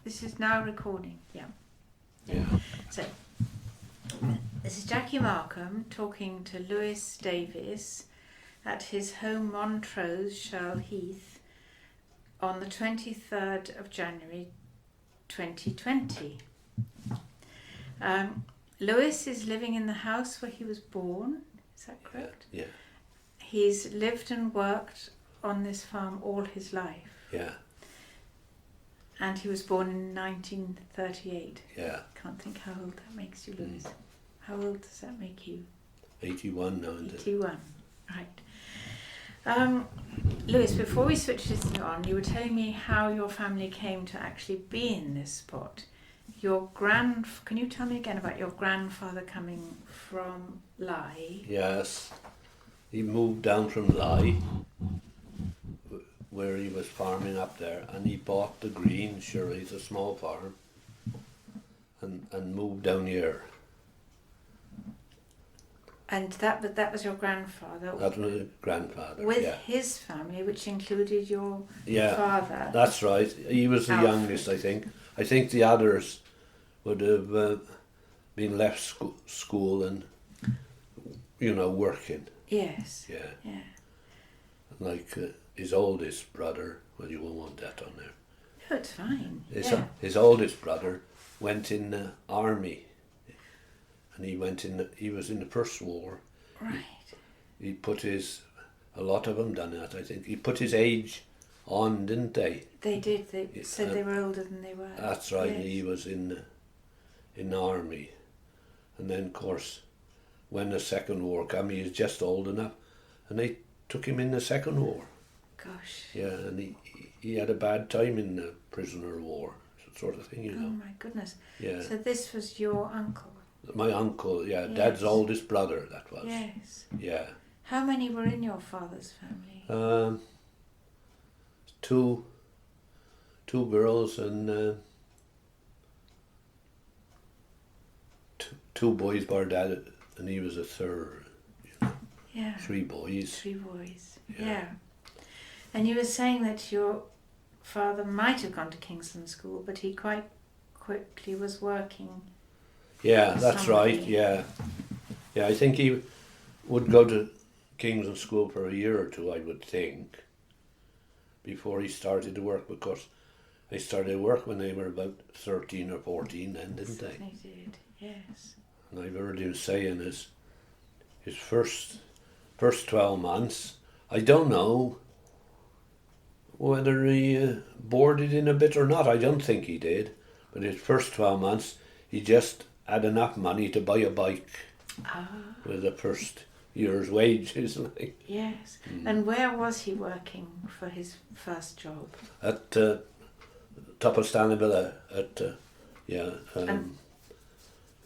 This is now recording. Yeah. Yeah. So, this is Jackie Markham talking to Lewis Davies at his home Montrose, Shirlheath, on the 23rd of January 2020. Lewis is living in the house where he was born, is that correct? Yeah. He's lived and worked on this farm all his life. Yeah. And he was born in 1938. Yeah. Can't think how old that makes you, Lewis. How old does that make you? 81 now. 81, right. Lewis, before we switch this on, you were telling me how your family came to actually be in this spot. Can you tell me again about your grandfather coming from Lye? Yes. He moved down from Lye, where he was farming up there, and he bought the green, Shirlheath, a small farm, and moved down here. And that was your grandfather? That was my grandfather, with yeah. his family, which included your Yeah, father? That's right. He was the Alfred. youngest, I think. I think the others would have been left school and, working. Yes. Yeah. Like his oldest brother, well, you won't want that on there. No, it's fine. His oldest brother went in the army, and he was in the First War. Right. He put a lot of them done that, I think. He put his age on, didn't they? They did. They said they were older than they were. That's right. Yes. He was in the army, and then of course, when the Second War came, he was just old enough, and they took him in the Second War. Gosh. Yeah, and he had a bad time in the prisoner war, sort of thing, Oh my goodness. Yeah. So this was your uncle? My uncle, yeah, Yes. Dad's oldest brother, that was. Yes. Yeah. How many were in your father's family? Two girls and two boys by Dad, and he was a third. Yeah. 3 boys. 3 boys. Yeah. Yeah. And you were saying that your father might have gone to Kingsland School, but he quite quickly was working. Yeah, that's somebody. right, yeah. Yeah, I think he would go to Kingsland School for a year or 2, I would think, before he started to work, because they started work when they were about 13 or 14 then, didn't they? Certainly did, yes. And I've heard him saying his first 12 months, I don't know whether he boarded in a bit or not. I don't think he did. But his first 12 months, he just had enough money to buy a bike with the first year's wages. Like. Yes. And where was he working for his first job? At top of Stanleyville, at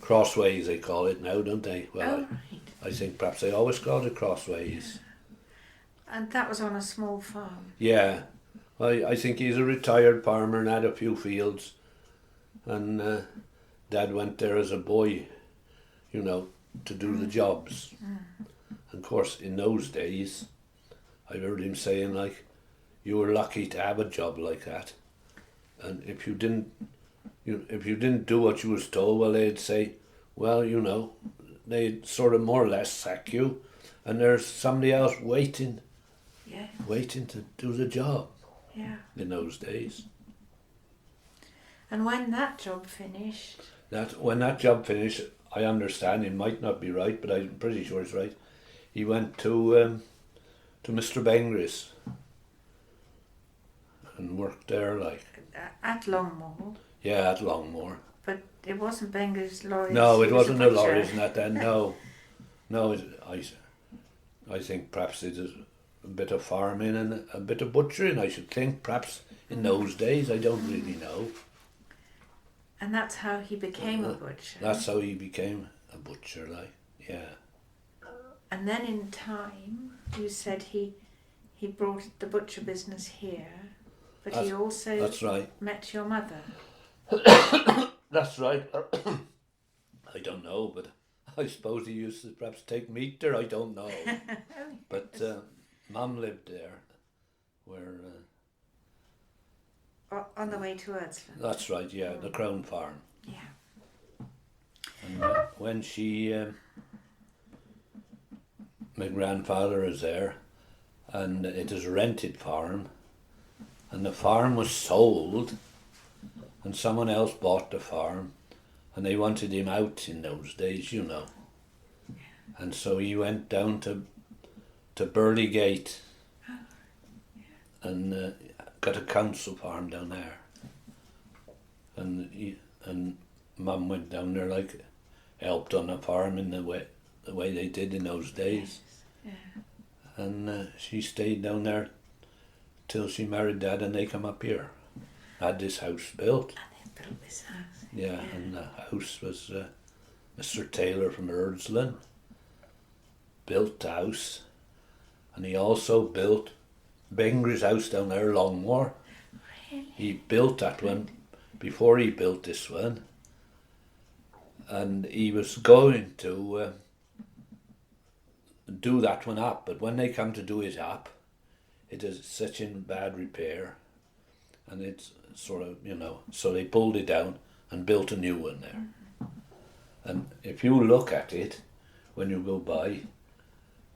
Crossways they call it now, don't they? Well, right. I think perhaps they always called it Crossways. And that was on a small farm? Yeah. I think he's a retired farmer and had a few fields, and Dad went there as a boy, to do the jobs. And of course, in those days, I heard him saying, like, you were lucky to have a job like that, and if you didn't do what you was told, well, they'd say, well, they'd sort of more or less sack you, and there's somebody else waiting to do the job. Yeah. In those days. And when that job finished? When that job finished, I understand, it might not be right, but I'm pretty sure it's right. He went to Mr. Bengrys and worked there, like. At Longmoor? Yeah, at Longmoor. But it wasn't Bengrys lorries? No, it wasn't a the lorries butcher. and that then, no. I think perhaps it is a bit of farming and a bit of butchering, I should think, perhaps in those days, I don't really know. And that's how he became a butcher? That's how he became a butcher, like, yeah. And then in time, you said he brought the butcher business here, but he also that's right. met your mother. That's right. I don't know, but I suppose he used to perhaps take meat there, I don't know. But Mum lived there, where on the way to Eardisland. That's right, yeah, the Crown Farm. Yeah. And when my grandfather was there, and it is a rented farm, and the farm was sold, and someone else bought the farm, and they wanted him out in those days, you know. And so he went down to Burley Gate and got a council farm down there. And Mum went down there, like, helped on the farm in the way they did in those days. Yeah. And she stayed down there till she married Dad, and they come up here. Had this house built. And they built this house. Yeah, and the house was Mr. Taylor from Eardisland built the house, and he also built Bengrys' house down there, Longmoor. Really? He built that one before he built this one, and he was going to do that one up, but when they come to do it up, it is such in bad repair, and it's sort of, you know, so they pulled it down and built a new one there. And if you look at it when you go by,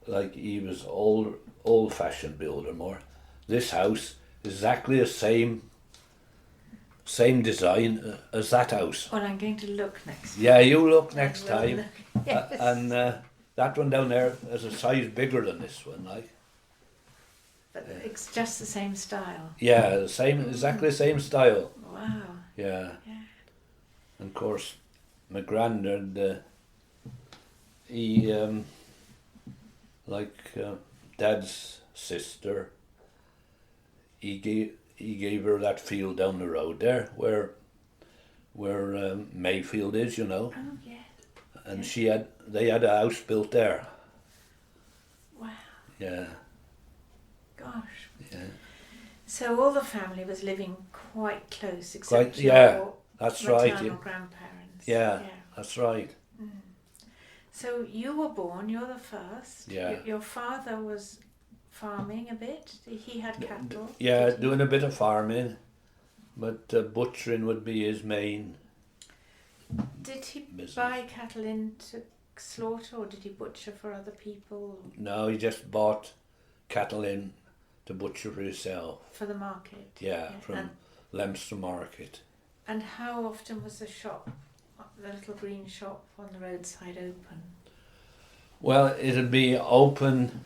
like, he was old-fashioned builder more. This house is exactly the same design as that house. Well, I'm going to look next. Yeah, you look next I will time. look. Yes. And that one down there is a size bigger than this one, like. But it's just the same style. Yeah, exactly the same style. Wow. Yeah. Yeah. And of course, my granddad, he, Dad's sister, he gave her that field down the road there, where Mayfield is, you know. Oh, yeah. And they had a house built there. Wow. Yeah. Gosh. Yeah. So all the family was living quite close, except Quite, yeah, your that's right. maternal Yeah. grandparents. Yeah, that's right. So you were born, you're the first. Yeah. Your father was farming a bit. He had cattle. Yeah, did he? doing a bit of farming, but butchering would be his main. Did he business. buy cattle in to slaughter, or did he butcher for other people? No, he just bought cattle in to butcher for himself. For the market? Yeah, from And, Leinster Market. and how often was the shop, the little green shop on the roadside, open? Well, it'd be open.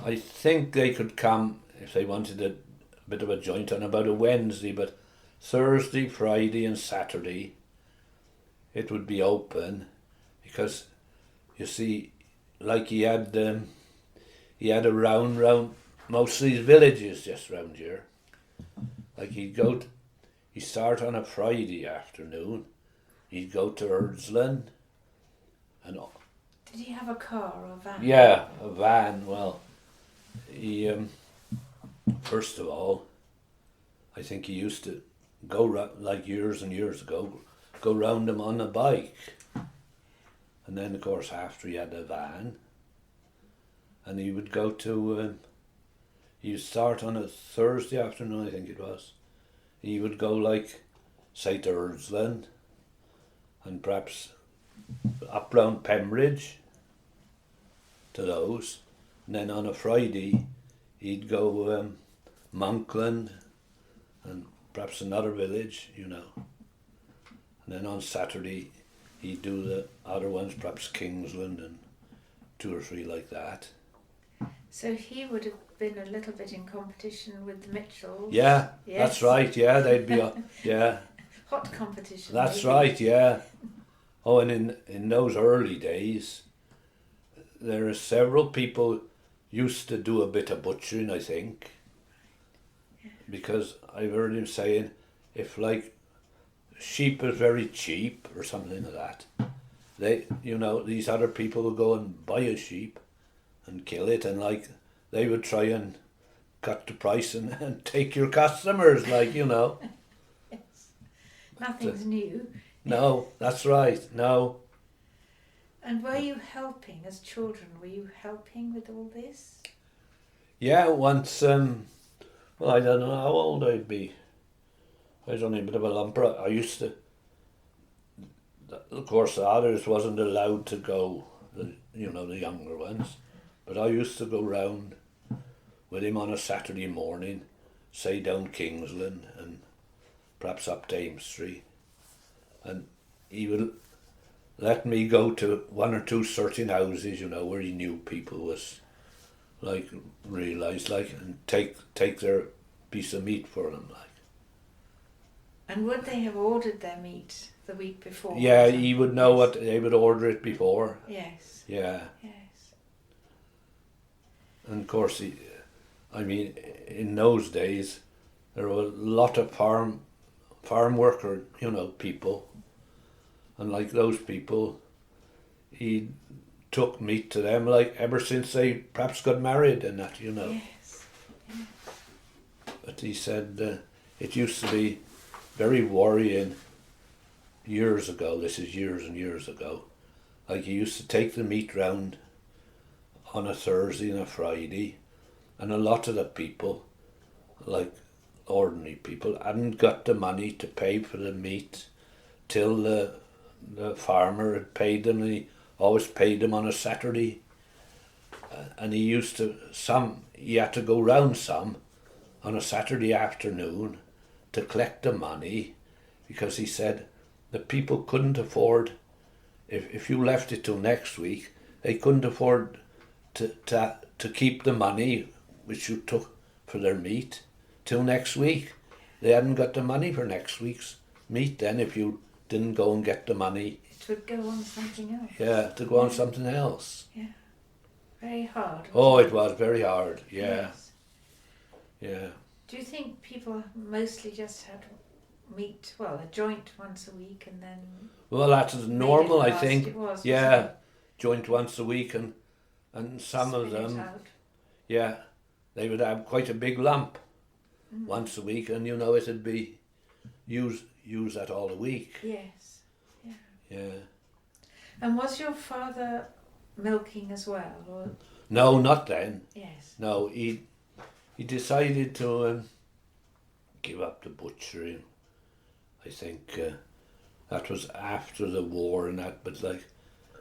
I think they could come if they wanted a bit of a joint on about a Wednesday, but Thursday, Friday, and Saturday it would be open, because you see, like he had a round most of these villages just round here. Like he'd start on a Friday afternoon, he'd go to Eardisland, and Did he have a car or a van? yeah, a van. Well, he first of all, I think he used to go like years and years ago, go round them on a bike, and then of course after he had a van, and he would go to. He'd start on a Thursday afternoon, I think it was. He would go, like, say, to Eardisland, and perhaps up round Pembridge to those. And then on a Friday, he'd go Monkland and perhaps another village, you know. And then on Saturday, he'd do the other ones, perhaps Kingsland and 2 or 3 like that. So he would have been a little bit in competition with the Mitchells. Yeah, Yes. that's right, yeah, they'd be, yeah. Hot competition. That's maybe. right, yeah. Oh, and in those early days, there are several people used to do a bit of butchering, I think. Because I've heard him saying, if like sheep is very cheap or something like that, they, you know, these other people would go and buy a sheep and kill it, and like they would try and cut the price and take your customers, like, you know. Yes. Nothing's new. No, that's right, no. And were you helping as children? Were you helping with all this? Yeah, once, well, I don't know how old I'd be. I was only a bit of a lumper. I used to, of course, the others wasn't allowed to go, the younger ones, but I used to go round with him on a Saturday morning, say down Kingsland and perhaps up to Amesbury, and he would let me go to one or two certain houses, where he knew people was realised and take their piece of meat for them And would they have ordered their meat the week before? Yeah, he would know what they would order it before. Yes. Yeah. Yes. And of course, in those days, there were a lot of farm worker, people, and like those people, he took meat to them ever since they perhaps got married and that, Yes. Yeah. But he said it used to be very worrying years ago. This is years and years ago. He used to take the meat round on a Thursday and a Friday, and a lot of the people, ordinary people, hadn't got the money to pay for the meat till the farmer had paid them, and he always paid them on a Saturday. And he had to go round some on a Saturday afternoon to collect the money, because he said the people couldn't afford, if you left it till next week, they couldn't afford to keep the money which you took for their meat till next week. They hadn't got the money for next week's meat then if you didn't go and get the money. It would go on something else. Yeah, to go on something else. Yeah. Very hard. It was very hard, yeah. Yes. Yeah. Do you think people mostly just had meat, a joint once a week and then... Well, that's normal, I think. It was, yeah, joint once a week, and some of Spit it them, out. yeah, they would have quite a big lump once a week, and it'd be use that all the week. Yes. Yeah. Yeah. And was your father milking as well? Or? No, not then. Yes. No, he decided to give up the butchery. I think that was after the war and that, but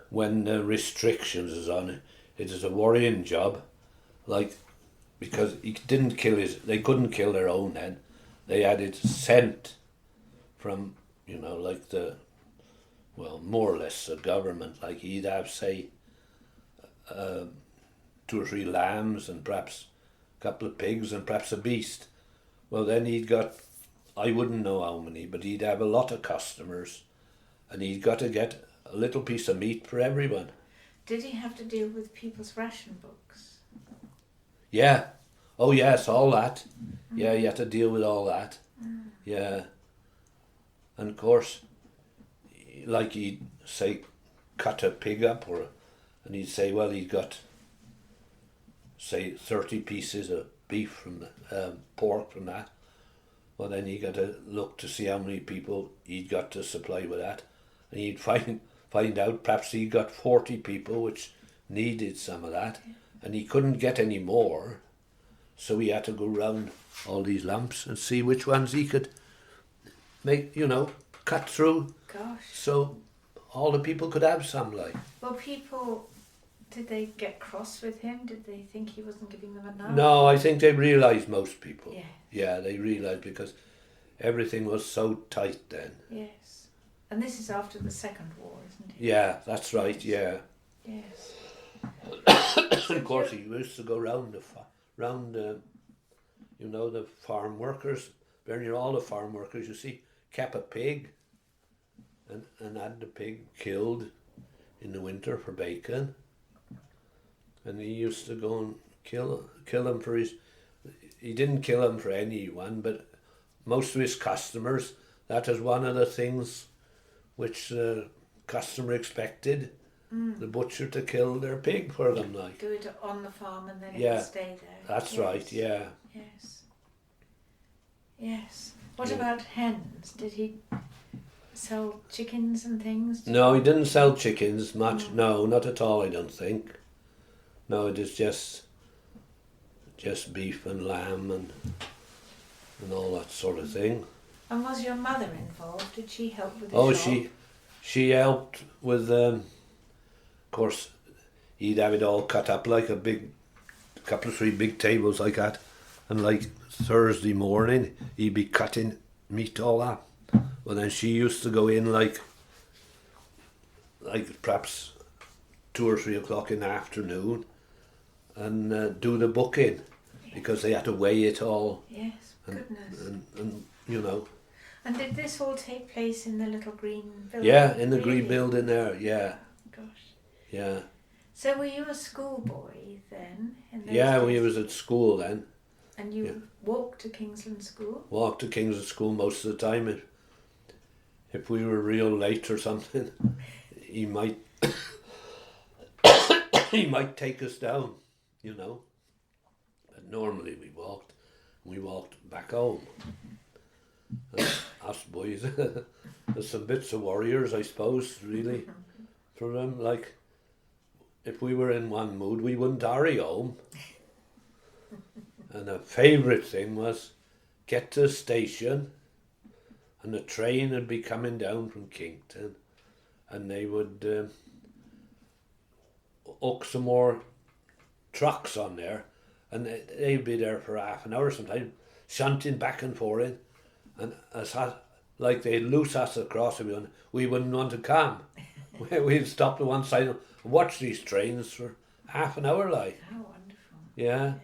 when the restrictions is on it, it is a worrying job, because he didn't they couldn't kill their own then. They had it sent from, more or less the government, he'd have, say, 2 or 3 lambs and perhaps a couple of pigs and perhaps a beast. Well, then he'd got, I wouldn't know how many, but he'd have a lot of customers, and he'd got to get a little piece of meat for everyone. Did he have to deal with people's ration books? Yeah. Oh yes, all that. Yeah, you had to deal with all that. Yeah. And of course, he'd say, cut a pig up, and he'd say, well, he'd got, say, 30 pieces of beef from the pork from that. Well, then he got to look to see how many people he'd got to supply with that, and he'd find out perhaps he got 40 people which needed some of that, and he couldn't get any more, so he had to go round all these lumps and see which ones he could make, cut through. Gosh. So all the people could have some, Well, people, did they get cross with him? Did they think he wasn't giving them enough? No, I think they realised, most people. Yeah. Yeah, they realised, because everything was so tight then. Yes. And this is after the Second War, isn't it? Yeah, that's right, yeah. Yes. Of course, he used to go round the farm workers. All the farm workers, you see, kept a pig and had the pig killed in the winter for bacon. And he used to go and kill him for he didn't kill him for anyone, but most of his customers, that is one of the things which the customer expected, the butcher to kill their pig for them. Do it on the farm and then it Yeah, would stay there. That's right, yeah. Yes. Yes. What about hens? Did he sell chickens and things? No, he didn't sell chickens much. No, not at all, I don't think. No, it is just beef and lamb and all that sort of thing. And was your mother involved? Did she help with the Oh, shop? she helped with, of course, he'd have it all cut up like a couple of 3 big tables like that. And like Thursday morning, he'd be cutting meat all up. Well, then she used to go in like perhaps 2 or 3 o'clock in the afternoon and do the booking, because they had to weigh it all. Yes, and, goodness. and you know. And did this all take place in the little green building? Yeah, in the really? green building there, yeah. Gosh. Yeah. So were you a schoolboy then? In those Yeah, days? we was at school then. And you walked to Kingsland School? Walked to Kingsland School most of the time. If we were real late or something, he might he might take us down, you know. But normally we walked back home. And us boys, there's some bits of warriors, I suppose, really, for them. Like, if we were in one mood, we wouldn't hurry home. And a favourite thing was get to the station, and the train would be coming down from Kington, and they would hook some more trucks on there, and they'd be there for half an hour sometimes, shunting back and forth, and like they'd loose us across everyone. We wouldn't want to come. We'd stop to one side and watch these trains for half an hour, like. How wonderful. Yeah.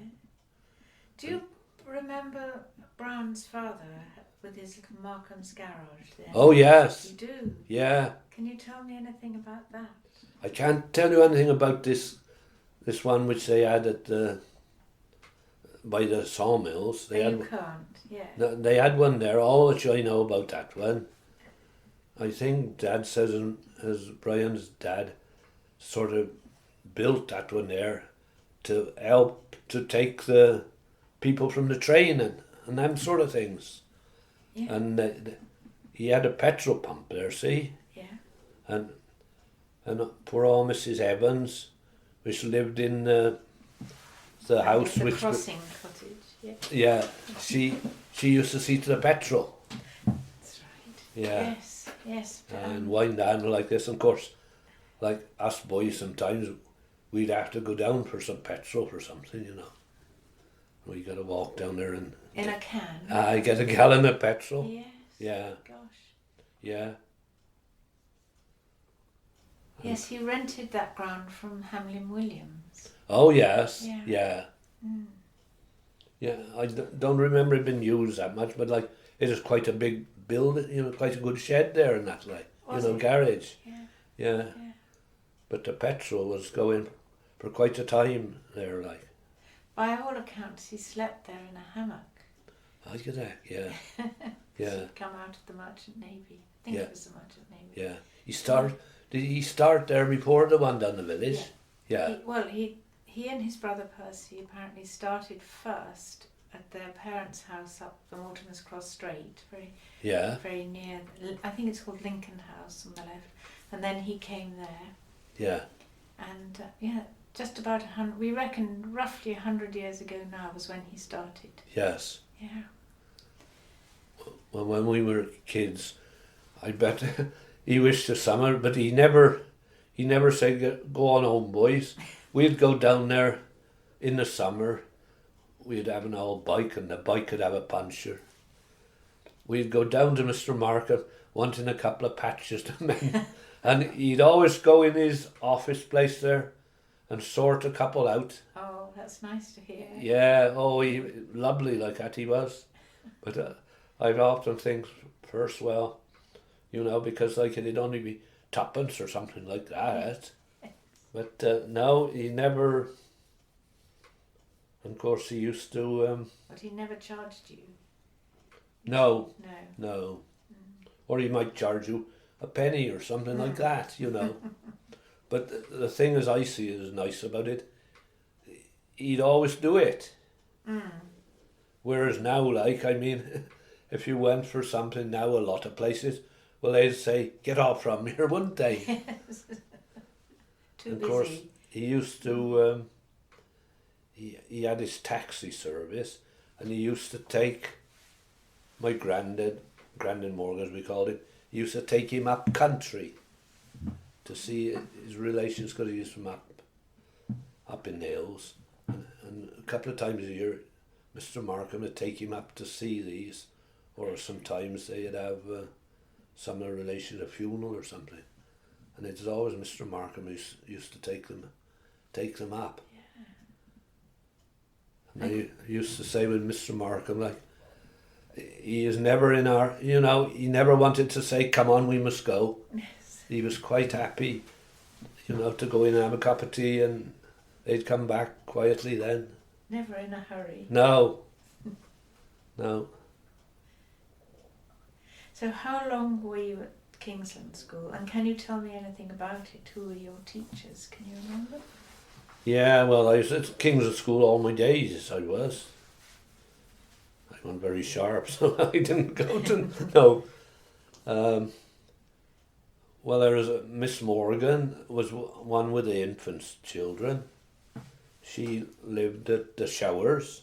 Do you remember Brown's father with his little Markham's garage there? Oh, yes. You do? Yeah. Can you tell me anything about that? I can't tell you anything about this one which they had at by the Sawmills. They You can't, yeah. They had one there. All that I know about that one, I think Dad says, as Brian's dad sort of built that one there to help to take the people from the train and them sort of things. Yeah. And he had a petrol pump there, see? Yeah. And poor old Mrs. Evans, which lived in the house, The which crossing cottage, yeah. yeah, she used to see to the petrol. That's right. Yeah. Yes, yes. And wind down like this. And of course, like us boys, sometimes we'd have to go down for some petrol for something, you know. We got to walk down there and in a can. I get a gallon of petrol. Yes. Yeah. Gosh. Yeah. Yes, he rented that ground from Hamlin Williams. Oh yes. Yeah. Yeah. Mm. Yeah. I don't remember it being used that much, but like it is quite a big building, you know, quite a good shed there and that, like, Was you know, it? garage. Yeah. Yeah. Yeah. But the petrol was going for quite a time there, like. By all accounts, he slept there in a hammock. I get that, yeah. Yeah. He'd come out of the Merchant Navy. I think Yeah. it was the Merchant Navy. Yeah. Did he start there before the one down the village? Yeah. He and his brother Percy apparently started first at their parents' house up the Mortimer's Cross Strait, Yeah. very near. I think it's called Lincoln House on the left, and then he came there, Yeah. and just about 100. We reckon roughly 100 years ago now was when he started. Yes. Yeah. Well, when we were kids, I bet he wished the summer, but he never said, go on home, boys. We'd go down there in the summer. We'd have an old bike, and the bike could have a puncture. We'd go down to Mr. Markham, wanting a couple of patches to mend. And he'd always go in his office place there and sort a couple out. Oh, that's nice to hear. Yeah, he lovely like that he was. But I've often think first, well, you know, because like it'd only be tuppence or something like that. But no, he never. And of course, he used to. But he never charged you. No. No. Or he might charge you a penny or something like that, you know. But the thing as I see is nice about it, he'd always do it. Mm. Whereas now, like, I mean, if you went for something now, a lot of places, well, they'd say, get off from here, wouldn't they? Yes. Too of busy. course, he used to, he had his taxi service, and he used to take my granddad Grandin Morgan, as we called him, he used to take him up country to see his relations, because he was from up in the hills. And a couple of times a year, Mr. Markham would take him up to see these, or sometimes they'd have some relation, a funeral or something. And it's always Mr. Markham who used to take them up. Yeah. And he used to say with Mr. Markham, like, he is never in our, he never wanted to say, come on, we must go. Yes. He was quite happy, to go in and have a cup of tea, and they'd come back quietly then. Never in a hurry. No. So how long were you at Kingsland School, and can you tell me anything about it? Who were your teachers? Can you remember? Yeah, well, I was at Kingsland School all my days, I was. I wasn't very sharp, so I didn't go to... No. Well, there was Miss Morgan, was one with the infants children. She lived at the Showers,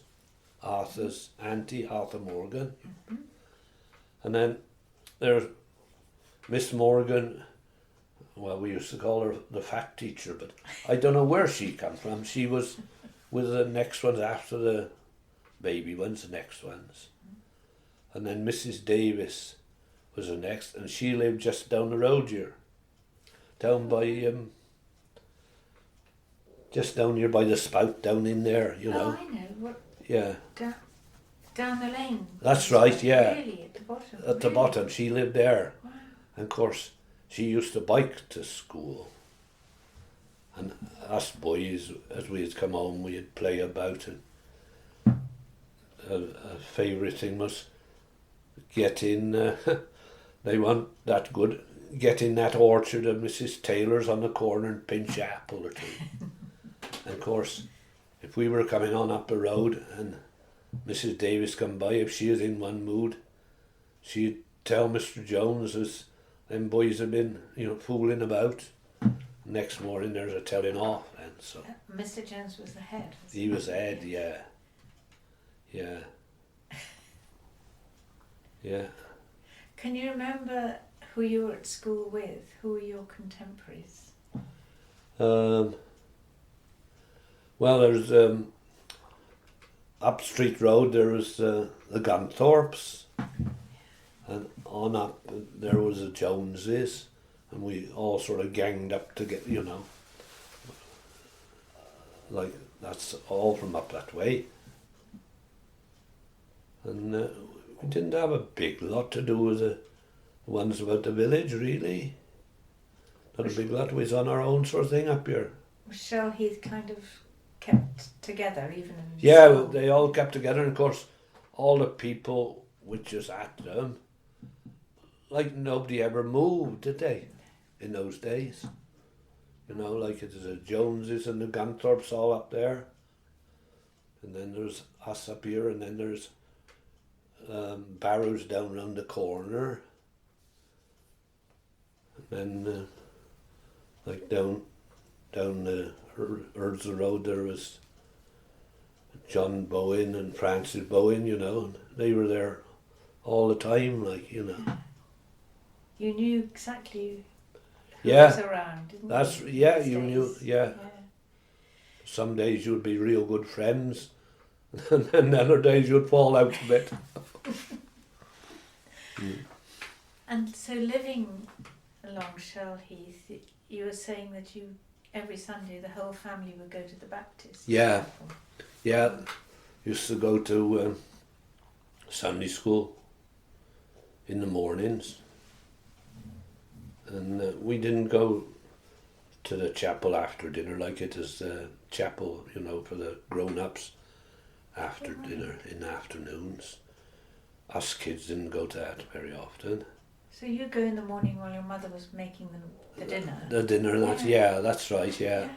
Arthur's auntie, Arthur Morgan. Mm-hmm. And then there's Miss Morgan, well, we used to call her the fat teacher, but I don't know where she come from. She was with the next ones after the baby ones, the next ones. And then Mrs. Davies was the next, and she lived just down the road here, down by, just down here by the spout, down in there, Oh, I know. What? Yeah. Down the lane. That's right, yeah. Really, at the bottom. At the bottom, she lived there. Wow. And of course, she used to bike to school. And us boys, as we'd come home, we'd play about. And a favourite thing was get in, they weren't that good, get in that orchard of Mrs. Taylor's on the corner and pinch an apple or two. And of course, if we were coming on up the road and Mrs. Davies come by, if she was in one mood, she'd tell Mr. Jones as them boys had been, fooling about. Next morning there's a telling off then, so. Mr. Jones was the head. He was the head, yeah. Yeah. Yeah. Can you remember who you were at school with? Who were your contemporaries? Well, there's up Street Road, there was the Gunthorpes, and on up there was the Joneses, and we all sort of ganged up to get, like that's all from up that way. And we didn't have a big lot to do with the ones about the village, really. Not a big lot. We was on our own sort of thing up here. Was Shirlheath kind of kept together even in Yeah, school? they all kept together, and of course all the people which was at them, like nobody ever moved, did they, in those days? Like it was the Joneses and the Gunthorpes all up there, and then there's us up here, and then there's Barrows down round the corner, and then like down the Eardisland Road there was John Bowen and Francis Bowen, and they were there all the time, like, You knew exactly who yeah, was around, didn't that's, you? yeah, These you days. knew, yeah. Some days you'd be real good friends, and then other days you'd fall out a bit. And so living along Shirlheath, you were saying that every Sunday the whole family would go to the Baptist Yeah. chapel. Yeah, used to go to Sunday school in the mornings, and we didn't go to the chapel after dinner, like it is the chapel, for the grown-ups after dinner in the afternoons. Us kids didn't go to that very often. So you go in the morning while your mother was making the dinner? The dinner, that's right, yeah.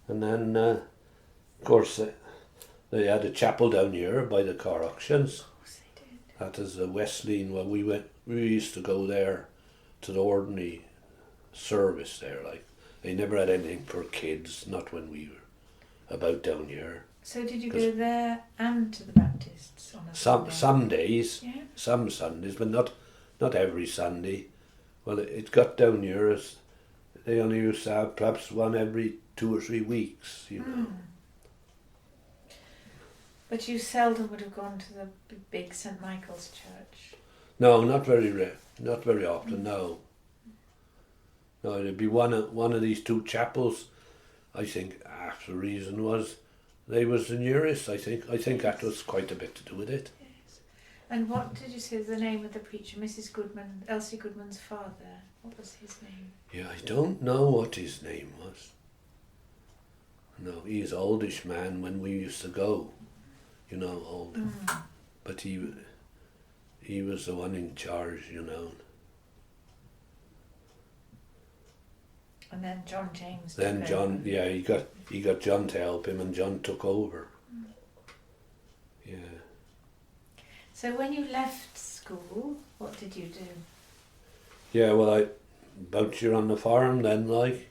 And then, of course, they had a chapel down here by the Car Auctions. Of course they did. That is the Wesleyan. Well, we used to go there to the ordinary service there. Like, they never had anything for kids, not when we were about down here. So did you go there and to the Baptists on a Sunday? Some days, Yeah. some Sundays, but not not every Sunday. Well, it got down here as they only used to have perhaps one every 2 or 3 weeks, you know. But you seldom would have gone to the big St Michael's Church. No, not very often. No, it'd be one of these 2 chapels. I think half the reason was they was the nearest. I think that was quite a bit to do with it. Yes. And what did you say the name of the preacher? Mrs. Goodman, Elsie Goodman's father. What was his name? Yeah, I don't know what his name was. No, he's an oldish man when we used to go. You know, old. But he was the one in charge, you know. And then John James. Then John, yeah, he got John to help him, and John took over. Yeah. So when you left school, what did you do? Yeah, well, I about year on the farm then, like,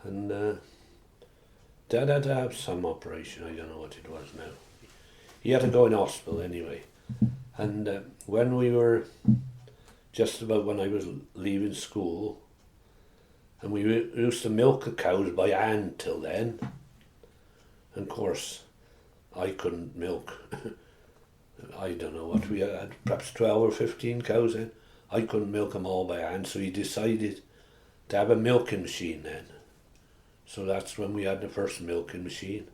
and Dad had to have some operation. I don't know what it was now. He had to go in hospital anyway, and when we were just about when I was leaving school, and we used to milk the cows by hand till then. And of course, I couldn't milk. I don't know what we had, perhaps 12 or 15 cows then. I couldn't milk them all by hand, so he decided to have a milking machine then. So that's when we had the first milking machine,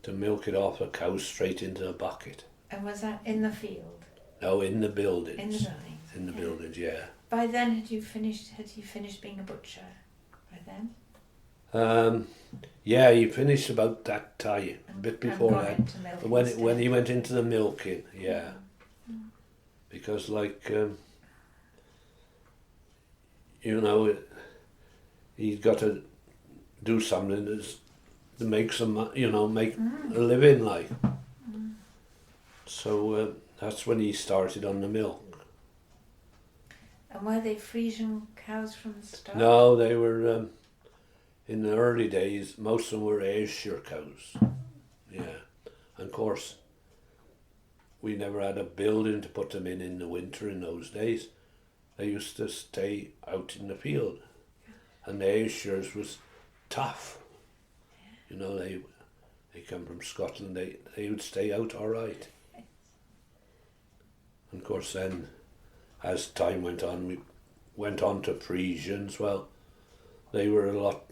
to milk it off the cows straight into a bucket. And was that in the field? No, in the buildings. In the buildings. In the buildings, yeah. By then, had you finished being a butcher? By then? Yeah, he finished about that time, a bit before that. When he went into the milking, yeah. Because like, you know, he's got to do something to make some, you know, make a living like. So that's when he started on the milk. And were they Frisian cows from the start? No, they were, in the early days, most of them were Ayrshire cows. Yeah. And of course, we never had a building to put them in the winter in those days. They used to stay out in the field. And the Ayrshires was tough. You know, they come from Scotland, they would stay out all right. And of course then, as time went on, we went on to Frisians. Well, they were a lot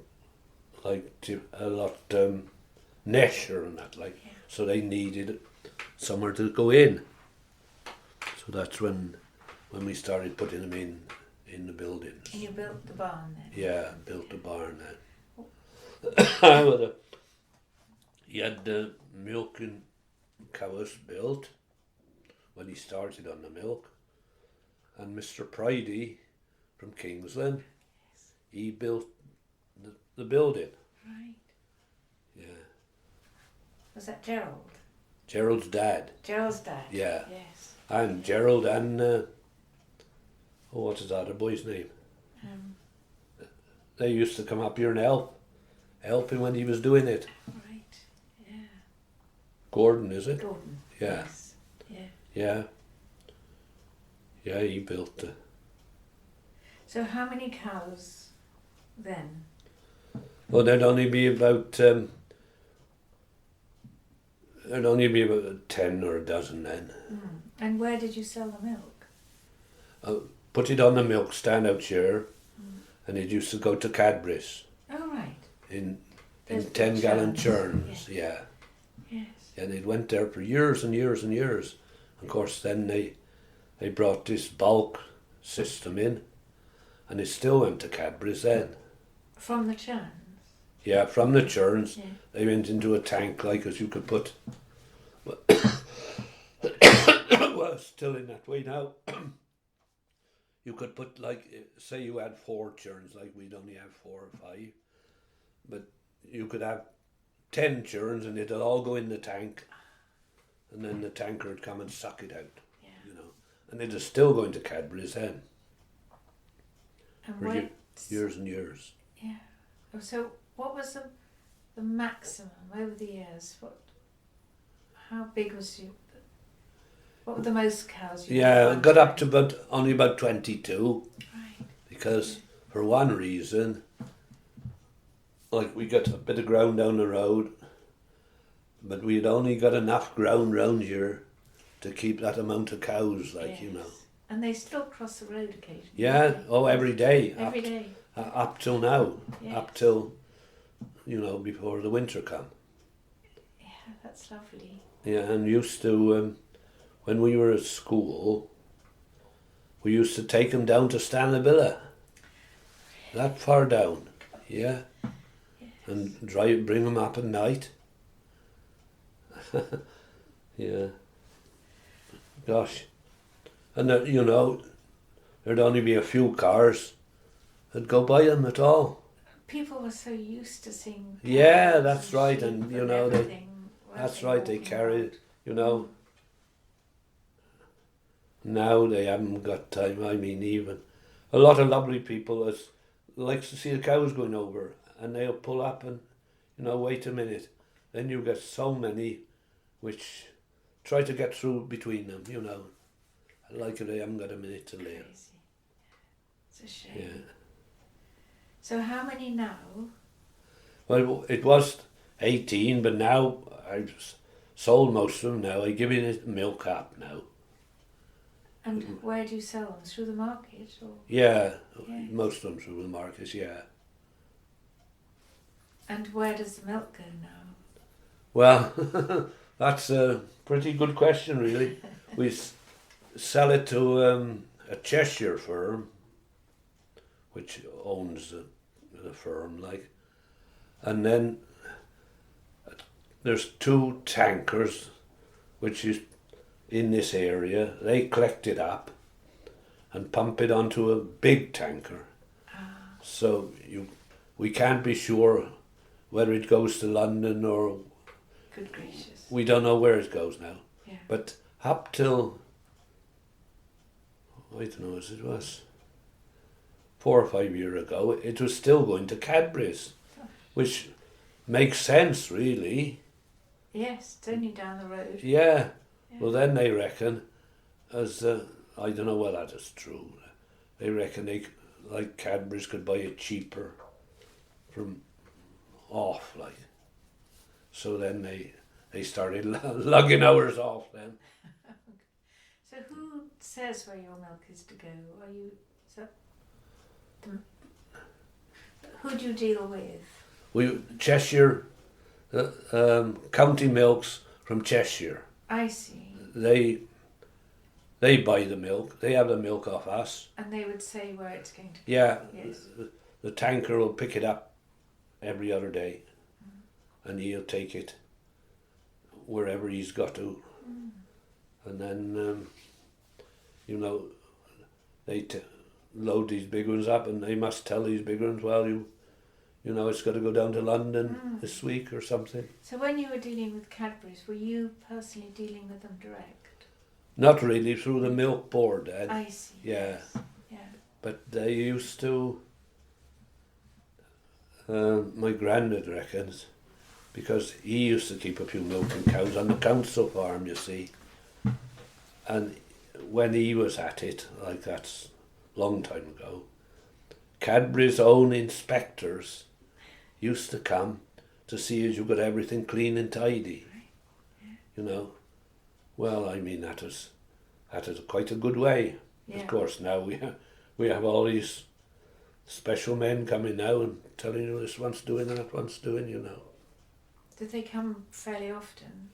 nesher and that, like, so they needed somewhere to go in. So that's when we started putting them in the buildings. And you built the barn then? Yeah, built the barn then. He had the milking cows built when he started on the milk. And Mr. Pridey from Kingsland, he built the building. Right. Yeah. Was that Gerald? Gerald's dad. Gerald's dad? Yeah. Yes. And Gerald and, what is that, a boy's name? They used to come up here and help him when he was doing it. Right, yeah. Gordon, is it? Gordon. Yeah. Yes. Yeah. Yeah. Yeah, he built the... So how many cows then? Well, there'd only be about 10 or a dozen then. And where did you sell the milk? Put it on the milk stand out here, and it used to go to Cadbury's Oh, right. in There's 10-gallon churns. churns. Yeah. Yes. And it went there for years and years and years. Of course, then they brought this bulk system in, and it still went to Cadbury's then. From the churns? Yeah, from the churns, Yeah. they went into a tank, like, as you could put... Well, still in that way now. You could put, like, say you had 4 churns, like we'd only have 4 or 5, but you could have 10 churns and it'll all go in the tank, and then the tanker would come and suck it out, you know. And it is still going to Cadbury's then. And For years and years. Yeah. So what was the maximum over the years? How big was you? What were the most cows you Yeah, had? I got up to only about 22 Right. because for one reason, like we got a bit of ground down the road, but we had only got enough ground round here to keep that amount of cows, like, you know. And they still cross the road occasionally. Yeah, oh, every day. Every day. Up till now. Yes. Up till, you know, before the winter come. Yeah, that's lovely. Yeah, and used to, when we were at school, we used to take them down to Stanavilla. That far down, yeah. Yes. And bring them up at night. Yeah. Gosh. And you know, there'd only be a few cars that'd go by them at all. People were so used to seeing. Yeah, that's right, and you know that's they carry, you know. Now they haven't got time. I mean, even a lot of lovely people likes to see the cows going over, and they'll pull up and, you know, wait a minute. Then you get so many which try to get through between them, you know. Like they haven't got a minute to live. Crazy. It's a shame. Yeah. So how many now? Well, it was 18, but now I've sold most of them now. I give it milk up now. And where do you sell them? Through the market? Or? Yeah, Yes. most of them through the markets, yeah. And where does the milk go now? Well, that's a pretty good question, really. We sell it to a Cheshire firm, which owns the firm, like. And then there's 2 tankers, which is in this area. They collect it up and pump it onto a big tanker. So we can't be sure whether it goes to London or... Good gracious. We don't know where it goes now. Yeah. But up till, I don't know, as it was 4 or 5 years ago, it was still going to Cadbury's, which makes sense, really. Yes, it's only down the road. Yeah. Well, then they reckon, I don't know whether that is true, they reckon like Cadbury's could buy it cheaper from off, like. So then they started lugging ours off then. So who says where your milk is to go? Are you... Who do you deal with? Cheshire, county milks from Cheshire. I see. They buy the milk. They have the milk off us. And they would say where it's going to go. Yeah. Yes. The tanker will pick it up every other day, and he'll take it wherever he's got to. And then, you know, they load these big ones up, and they must tell these big ones, well, you know, it's got to go down to London this week or something. So when you were dealing with Cadbury's, were you personally dealing with them direct? Not really, through the milk board, Ed. I see. Yeah. Yes. Yeah. But they used to, my granddad reckons, because he used to keep a few milking cows on the council farm, you see. And when he was at it, like that's a long time ago, Cadbury's own inspectors used to come to see as you got everything clean and tidy. Right. Yeah. You know. Well, I mean, that is quite a good way. Yeah. Of course, now we have all these special men coming now and telling you this one's doing and that one's doing, you know. Did they come fairly often?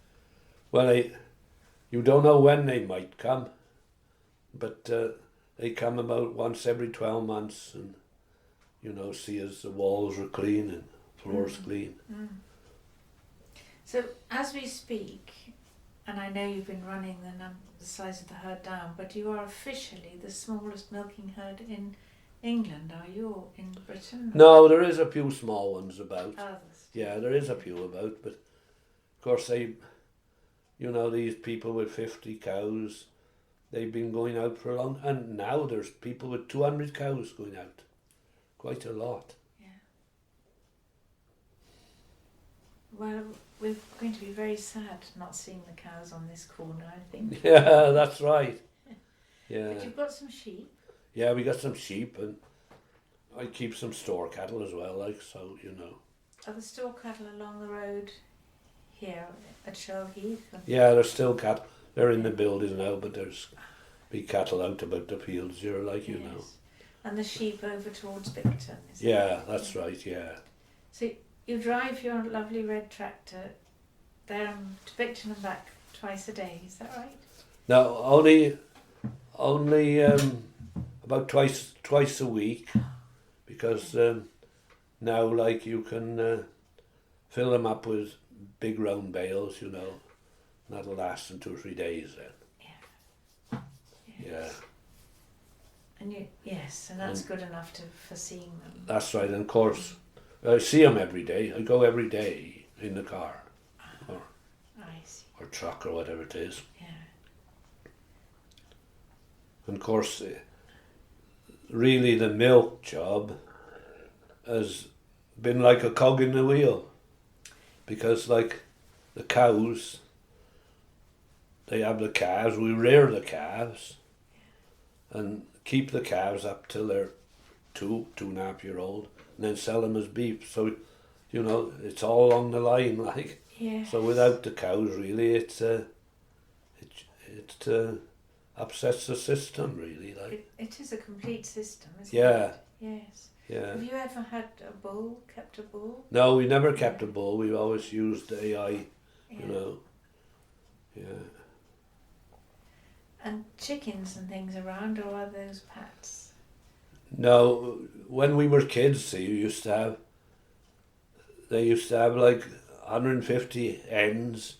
Well, you don't know when they might come, but they come about once every 12 months and, you know, see as the walls are clean and floors clean. So as we speak, and I know you've been running the size of the herd down, but you are officially the smallest milking herd in England, are you, or in Britain? No, there is a few small ones about. Others. Yeah, there is a few about, but of course you know, these people with 50 cows, they've been going out for a long, and now there's people with 200 cows going out. Quite a lot. Yeah. Well, we're going to be very sad not seeing the cows on this corner, I think. Yeah, that's right. Yeah. But you've got some sheep. Yeah, we got some sheep, and I keep some store cattle as well, like, so, you know. Are the store cattle along the road here at Shirlheath? Yeah, there's still cattle. They're in the building now, but there's big cattle out about the fields here, like, you know. And the sheep over towards Bicton, is it? Yeah, that's right, yeah. So you drive your lovely red tractor there to Bicton and back twice a day, is that right? No, only about twice a week, because now, like, you can fill them up with big round bales, you know, and that'll last them 2 or 3 days then. Yeah. And and that's good enough for seeing them. That's right, and of course, I see them every day. I go every day in the car, or truck, or whatever it is. Yeah. And of course, really the milk job has been like a cog in the wheel, because like the cows, they have the calves, we rear the calves and keep the calves up till they're 2.5 year old, and then sell them as beef. So, you know, it's all along the line, like. Yeah. So without the cows, really, it upsets the system, really, like. It is a complete system, isn't Yeah. it? Yes. Yeah. Have you ever had a bull, kept a bull? No, we never kept a bull. We always used AI, you know. Yeah. And chickens and things around, or are those pets? No, when we were kids, see, they used to have like 150 hens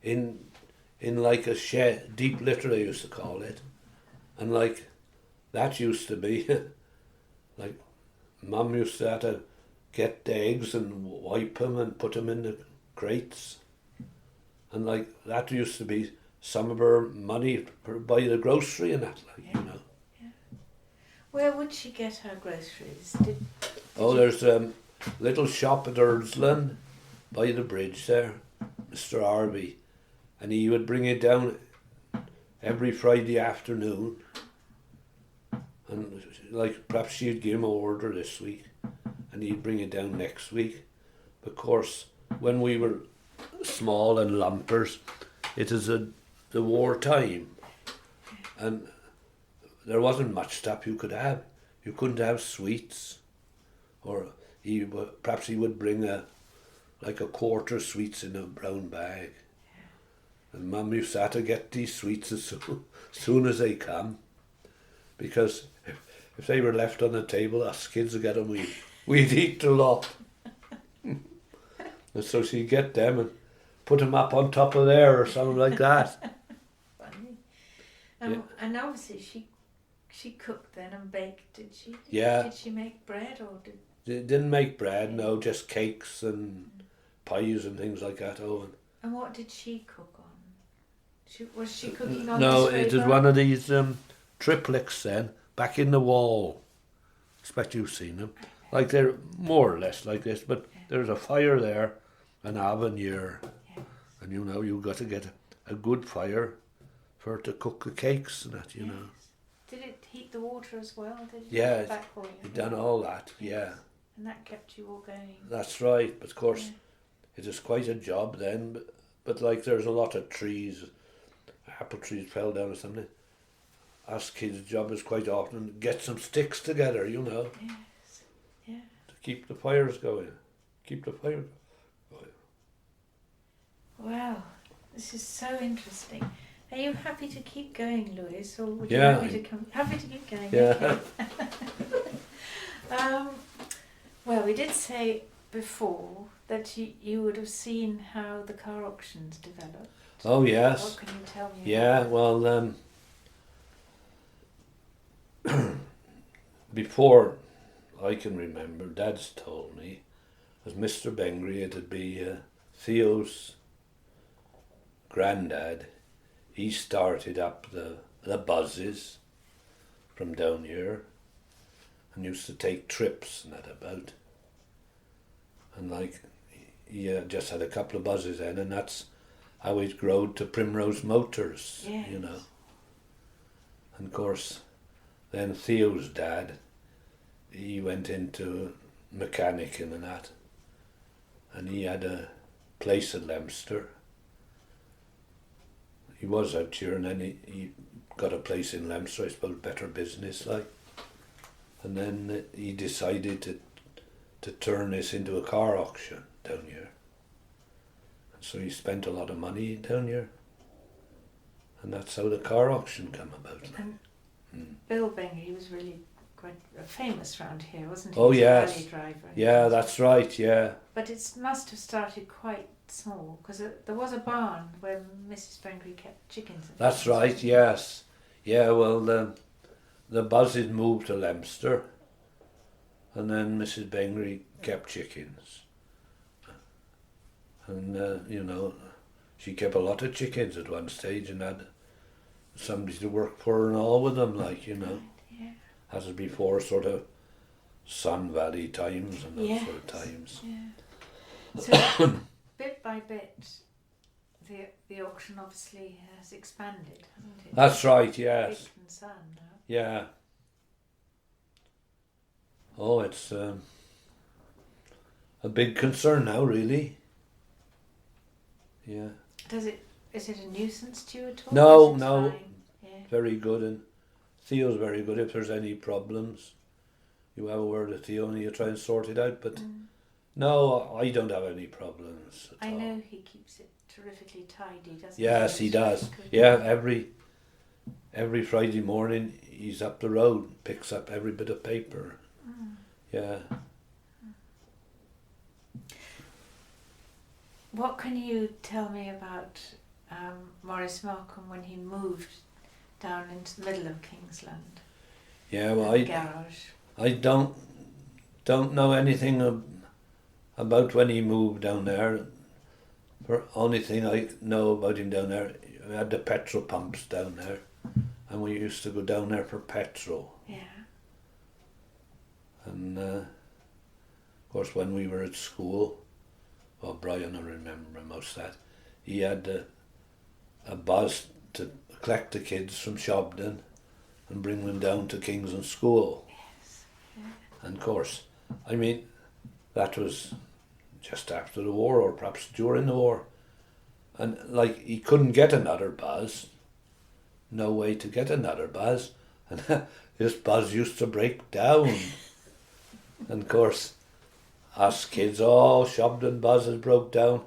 in like a shed, deep litter they used to call it. And like, that used to be, like, Mum used to have to get the eggs and wipe them and put them in the crates. And like, that used to be some of her money for buy the grocery and that, like, you know. Yeah. Where would she get her groceries? There's a little shop at Eardisland by the bridge there, Mr. Harvey, and he would bring it down every Friday afternoon, and like perhaps she'd give him an order this week and he'd bring it down next week. Of course, when we were small and lumpers, it is the war time, and there wasn't much stuff you could have. You couldn't have sweets, or perhaps he would bring like a quarter sweets in a brown bag. And Mum used to have to get these sweets as soon as they come, because if they were left on the table, us kids would get them, we'd eat a lot. And so she'd get them and put them up on top of there or something like that. Funny. And obviously she cooked then and baked, did she? Yeah. Did she make bread or did... They didn't make bread, no, just cakes and pies and things like that. And what did she cook on? Was she cooking on No, this it was one of these triplets then, back in the wall. I expect you've seen them. Like, they're more or less like this, but there's a fire there, an oven here, and you know, you've got to get a good fire for to cook the cakes and that, you know. Did it heat the water as well? Did it It done all that, yeah. And that kept you all going. That's right, but of course, it is quite a job then, but like there's a lot of trees, apple trees fell down or something. Us kids' job is quite often get some sticks together, you know. Yes, yeah. To keep the fires going. Keep the fire going. Wow, this is so interesting. Are you happy to keep going, Lewis, or would you Yeah. like me to come? Happy to keep going. Yeah. Okay. Well, we did say before that you would have seen how the car auctions developed. Oh yes. What can you tell me? Yeah, well, before I can remember, Dad's told me, as Mr. Bengry, it'd be Theo's granddad. He started up the buzzes from down here and used to take trips and that about. And like, he just had a couple of buses then, and that's how it grew to Primrose Motors, Yes. you know. And of course, then Theo's dad, he went into mechanicking and that, and he had a place at Leominster. He was out here, and then he got a place in Leominster, I suppose, better business like. And then he decided to turn this into a car auction down here. And so he spent a lot of money down here. And that's how the car auction came about. And Bill Bengrys, he was really quite famous round here, wasn't he? Oh, He was a yes. rally driver. Yeah, that's right, yeah. But it must have started quite small, because there was a barn where Mrs. Bengrys kept chickens. And That's things. right, yes. Yeah, well, the buzzes moved to Leominster, and then Mrs. Bengrys kept chickens. And, you know, she kept a lot of chickens at one stage and had somebody to work for her and all with them, like, you know. Yeah. As before, sort of Sun Valley times and those Yes. sort of times. Yeah. So, bit by bit, the auction obviously has expanded, hasn't it? That's right, yes. Big and Son now. Yeah. Oh, it's a big concern now, really. Yeah. Is it a nuisance to you at all? No, Is it no. fine? Yeah. Very good, and Theo's very good. If there's any problems, you have a word with Theo and you try and sort it out. But no, I don't have any problems at I all. know he keeps it terrifically tidy, doesn't he? Yes, he It's does. very good. Yeah, every Friday morning he's up the road, picks up every bit of paper. Yeah. What can you tell me about Maurice Markham when he moved down into the middle of Kingsland? Yeah, well, The garage. I don't know anything about when he moved down there. The only thing I know about him down there, we had the petrol pumps down there, and we used to go down there for petrol. Yeah. And of course, when we were at school, well, Brian, I remember most of that, he had a bus to collect the kids from Shobdon and bring them down to Kingsland School. Yes. Yeah. And of course, I mean, that was just after the war, or perhaps during the war. And like, he couldn't get another bus. No way to get another bus. And this bus used to break down. And of course, us kids, Shobdon bus has broke down.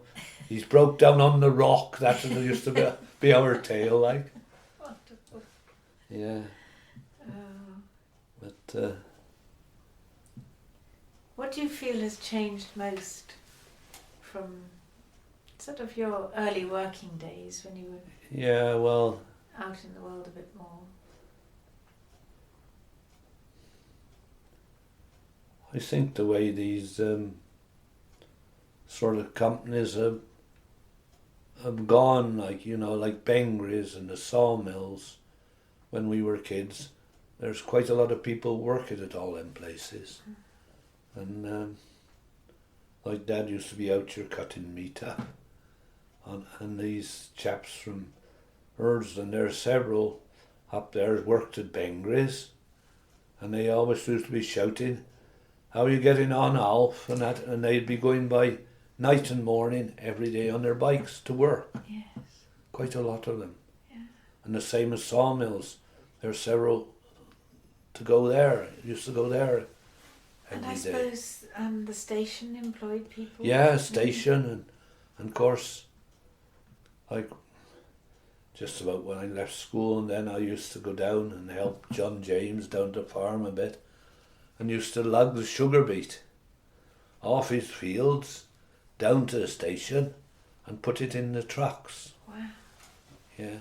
He's broke down on the rock. That's what it used to be our tale, like. Wonderful. Yeah. Oh. But What do you feel has changed most from sort of your early working days when you were yeah, well, out in the world a bit more? I think the way these sort of companies have gone, like, you know, like Bengrys and the Sawmills, when we were kids, there's quite a lot of people working at all them places. And like Dad used to be out here cutting meat up, and these chaps from Eardisland, there's several up there worked at Bengrys, and they always used to be shouting, "How are you getting on, Alf?" and that, and they'd be going by night and morning every day on their bikes to work. Yes. Quite a lot of them. Yeah. And the same as Sawmills. There's several to go there. Used to go there And every I day. suppose the station employed people? Yeah, station, and of course, like, just about when I left school, and then I used to go down and help John James down the farm a bit, and used to lug the sugar-beet off his fields down to the station and put it in the trucks. Wow. Yeah.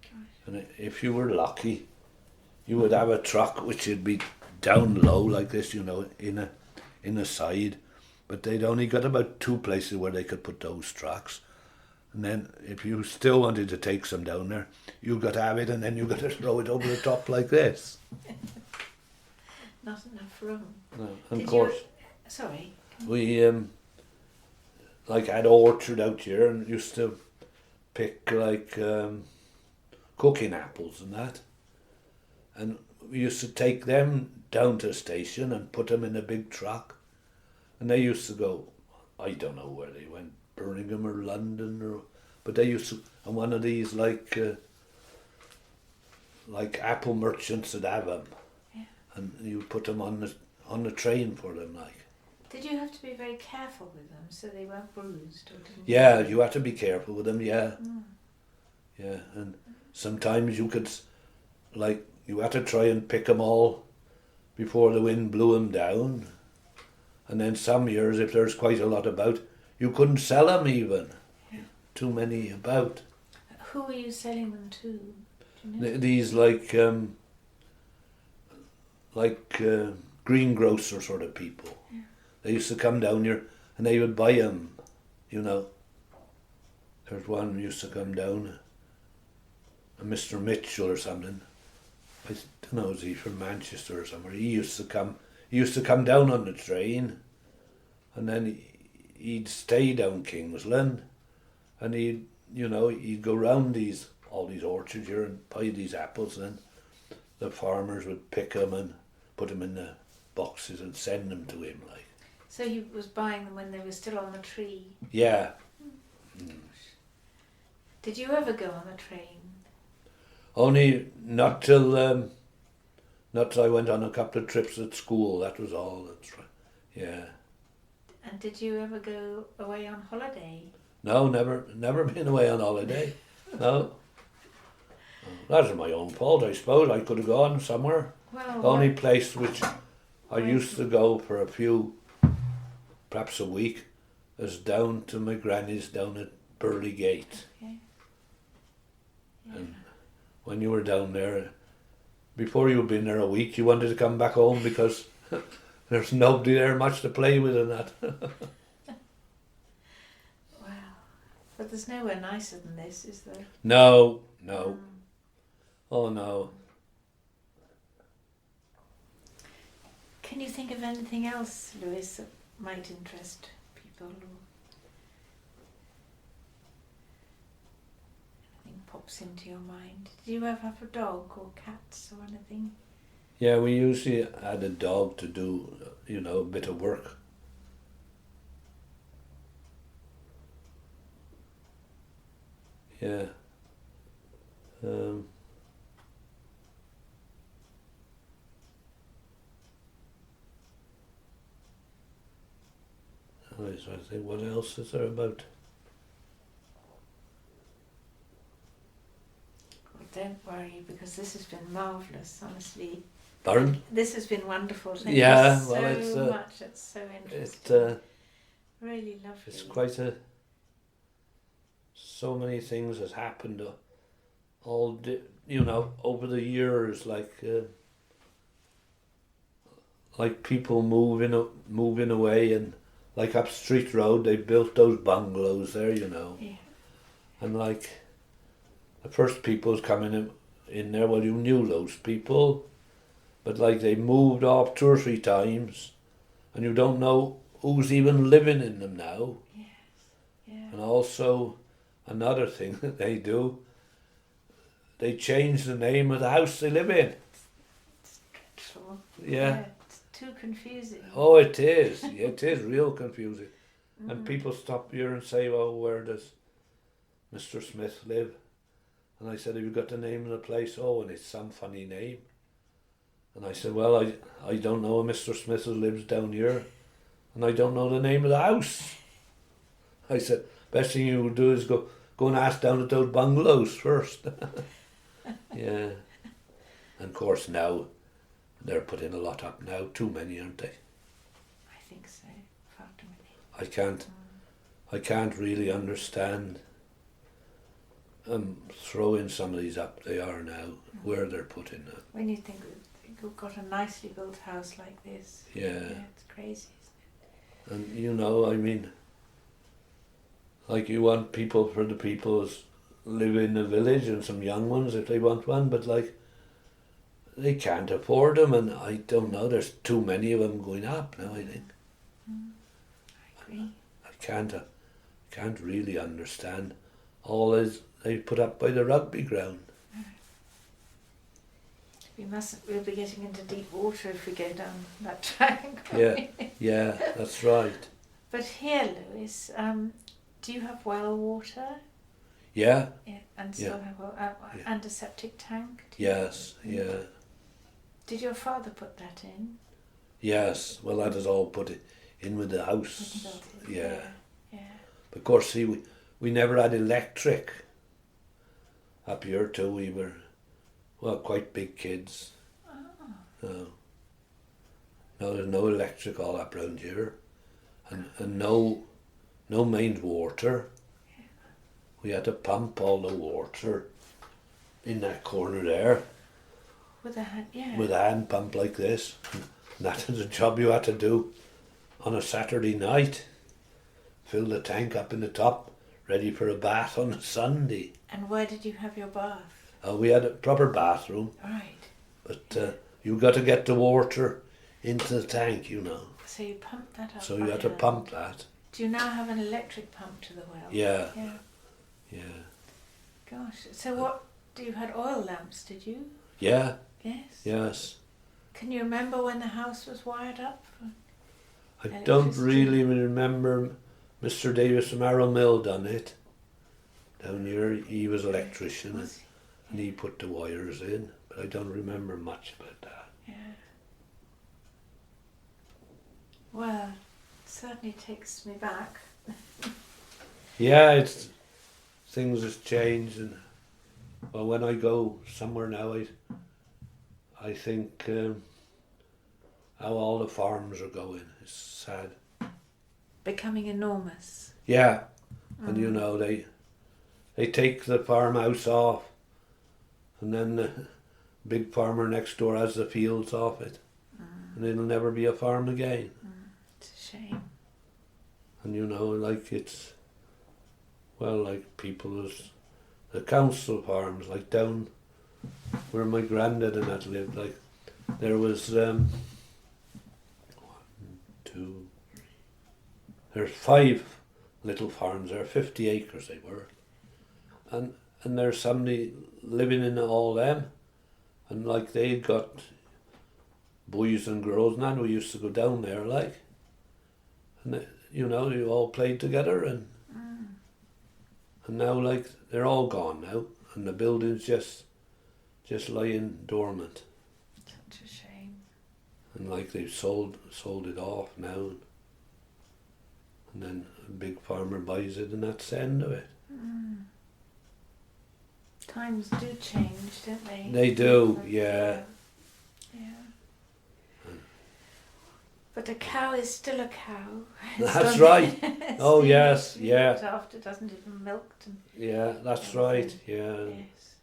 Gosh. And if you were lucky, you would have a truck which would be down low like this, you know, in a side, but they'd only got about 2 places where they could put those trucks. And then if you still wanted to take some down there, you got to have it, and then you got to throw it over the top like this. Not enough room. No, and Did of course, Sorry. we like had an orchard out here and used to pick like cooking apples and that. And we used to take them down to the station and put them in a big truck. And they used to go, I don't know where they went, Birmingham or London, or but they used to, and one of these like apple merchants would have them. Yeah. And you put them on the train for them, like. Did you have to be very careful with them so they weren't bruised? Or didn't Yeah, you had to be careful with them, yeah. Mm. Yeah, and sometimes you could, like, you had to try and pick them all before the wind blew them down. And then some years, if there's quite a lot about, you couldn't sell them even. Yeah. Too many about. Who were you selling them to? Do you know? These greengrocer sort of people. Yeah. They used to come down here and they would buy them, you know. There's one who used to come down, a Mr. Mitchell or something. I don't know, is he from Manchester or somewhere? He used to come down on the train, and then he'd stay down Kingsland, and he'd go round all these orchards here and buy these apples, and then the farmers would pick them and put them in the boxes and send them to him, like. So he was buying them when they were still on the tree? Yeah. Mm. Did you ever go on the train? Only not till I went on a couple of trips at school, that was all. That's right. Yeah. And did you ever go away on holiday? No, never been away on holiday. No. That's my own fault, I suppose. I could have gone somewhere. Well, The only place which I used to go for a few, perhaps a week, is down to my granny's down at Burley Gate. Okay. Yeah. And when you were down there, before you'd been there a week, you wanted to come back home because there's nobody there much to play with and that. Wow. But there's nowhere nicer than this, is there? No. Oh no. Can you think of anything else, Lewis, that might interest people? Or anything pops into your mind? Did you ever have a dog or cats or anything? Yeah, we usually had a dog to do, a bit of work. Yeah. I was trying to think, what else is there about? Well, don't worry, because this has been marvellous, honestly. Pardon? This has been wonderful. Thank Yeah, you well, so it's, much. It's so interesting. Really lovely. It's quite so many things has happened over the years, like people moving away, and like up Street Road they built those bungalows there, Yeah. and like the first people coming in there, well, you knew those people, but like they moved off 2 or 3 times and you don't know who's even living in them now. Yes. Yeah. And also another thing that they do, they change the name of the house they live in. It's dreadful. Yeah. It's too confusing. Oh, it is. It is real confusing. And people stop here and say, well, where does Mr. Smith live? And I said, have you got the name of the place? Oh, and it's some funny name. And I said, well, I don't know a Mr. Smith who lives down here, and I don't know the name of the house. I said, best thing you would do is go and ask down at those bungalows first. Yeah. And of course now, they're putting a lot up now, too many, aren't they? I think so. Far too many. I can't really understand throwing some of these up they are now, where they're putting them. When you think you've got a nicely built house like this. Yeah. It's crazy, isn't it? And like you want people for the peoples live in the village, and some young ones if they want one, but like they can't afford them, and I don't know, there's too many of them going up now, I think. I agree. can't really understand all is they put up by the rugby ground. We'll be getting into deep water if we go down that track. Yeah, that's right. But here, Lewis, do you have well water? Yeah. And still have and a septic tank? Yes, yeah. Did your father put that in? Yes, well that is all put in with the house. Yeah. Of course, see, we never had electric. Up here too, we were, well, quite big kids. No, there's no electric all up round here. And no mains water. We had to pump all the water in that corner there. With a hand, With a hand pump like this. And that is a job you had to do on a Saturday night. Fill the tank up in the top, ready for a bath on a Sunday. And where did you have your bath? We had a proper bathroom. Right. But you got to get the water into the tank, you know. So you pumped that up. So you had to pump that. Do you now have an electric pump to the well? Yeah. Gosh. So what? You had oil lamps, did you? Yeah. Yes. Yes. Can you remember when the house was wired up? I don't really remember. Mr. Davies from Arrow Mill done it. Down here, he was electrician and he put the wires in, but I don't remember much about that. Yeah. Well, it certainly takes me back. Yeah, things has changed, and well, when I go somewhere now, I think how all the farms are going. It's sad. Becoming enormous. Yeah, and you know they take the farmhouse off, and then the big farmer next door has the fields off it, and it'll never be a farm again. It's a shame. And you know, like it's, well, like people's, the council farms, like down where my granddad and that lived, like there was 1, 2, 3, there's 5 little farms there, 50 acres they were, and there's somebody living in all them, and like they got boys and girls, and then we used to go down there, like, and they, you know, you all played together, and now like they're all gone now, and the building's just lying dormant. Such a shame. And like they've sold it off now, and then a big farmer buys it, and that's the end of it. Times do change, don't they? They do, yeah. But a cow is still a cow. That's right. Oh yes, yeah. After doesn't even milked. And yeah, that's right. Yeah. Yes.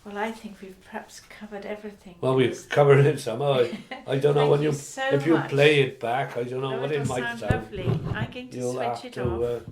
Well, I think we've perhaps covered everything. Well, we've covered it somehow. I don't know when so if you much. play it back. I don't know what it might sound sound. lovely. I'm going to You'll switch have it to. off.